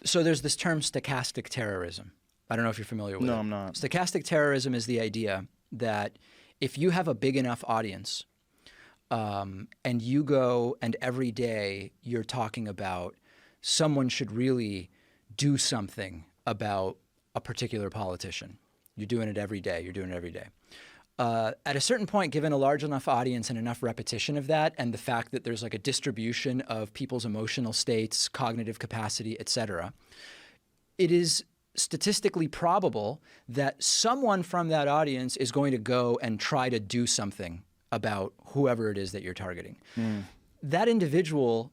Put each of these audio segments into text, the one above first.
So there's this term stochastic terrorism. I don't know if you're familiar with it. No, I'm not. Stochastic terrorism is the idea that if you have a big enough audience and you go and every day you're talking about someone should really do something about a particular politician. You're doing it every day. You're doing it every day. At a certain point, given a large enough audience and enough repetition of that, and the fact that there's like a distribution of people's emotional states, cognitive capacity, et cetera, it is statistically probable that someone from that audience is going to go and try to do something about whoever it is that you're targeting. That individual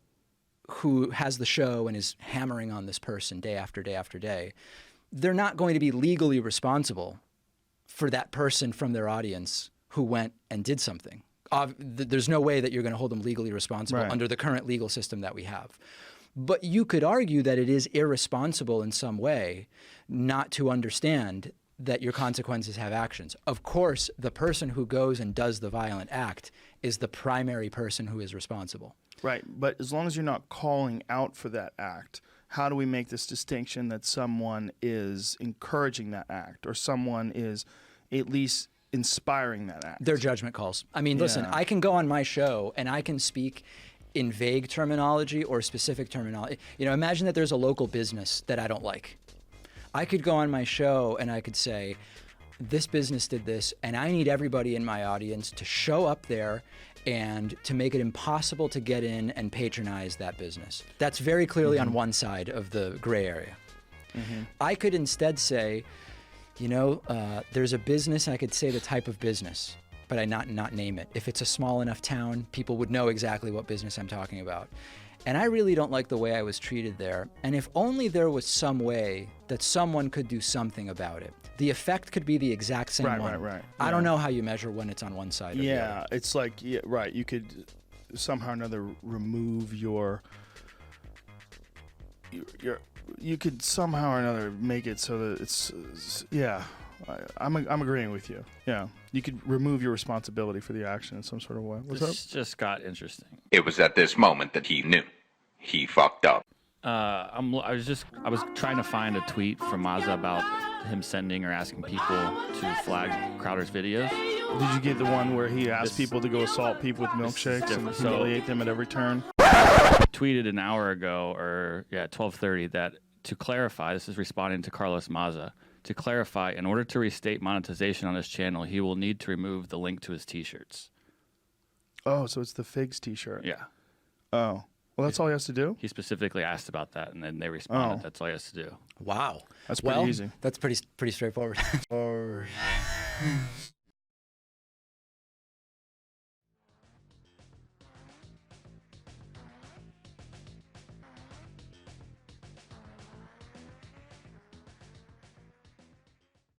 who has the show and is hammering on this person day after day after day, they're not going to be legally responsible for that person from their audience who went and did something. There's no way that you're going to hold them legally responsible under the current legal system that we have. But you could argue that it is irresponsible in some way not to understand that your consequences have actions. Of course, the person who goes and does the violent act is the primary person who is responsible. Right, but as long as you're not calling out for that act, how do we make this distinction that someone is encouraging that act or someone is at least inspiring that act? They're judgment calls. I mean, listen, I can go on my show and I can speak in vague terminology or specific terminology. You know, imagine that there's a local business that I don't like. I could go on my show and I could say, this business did this, and I need everybody in my audience to show up there and to make it impossible to get in and patronize that business. That's very clearly on one side of the gray area. I could instead say, you know, there's a business, I could say the type of business, but I not name it. If it's a small enough town, people would know exactly what business I'm talking about. And I really don't like the way I was treated there. And if only there was some way that someone could do something about it. The effect could be the exact same one. Right. I don't know how you measure when it's on one side or the other. It's like, right, you could somehow or another remove your you could somehow or another make it so that it's, I'm agreeing with you. Yeah, you could remove your responsibility for the action in some sort of way. What's This just got interesting. It was at this moment that he knew. He fucked up. I was trying to find a tweet from Mazza about him sending or asking people to flag Crowder's videos. Did you get the one where he asked people to go assault people with milkshakes and humiliate them at every turn? Tweeted an hour ago, or 12:30, that to clarify, this is responding to Carlos Mazza. To clarify, in order to restate monetization on his channel, he will need to remove the link to his T-shirts. Oh, so it's the Figs T-shirt. Yeah. Oh, well, that's all he has to do? He specifically asked about that, and then they responded. That's all he has to do. Wow. That's pretty easy. That's pretty straightforward.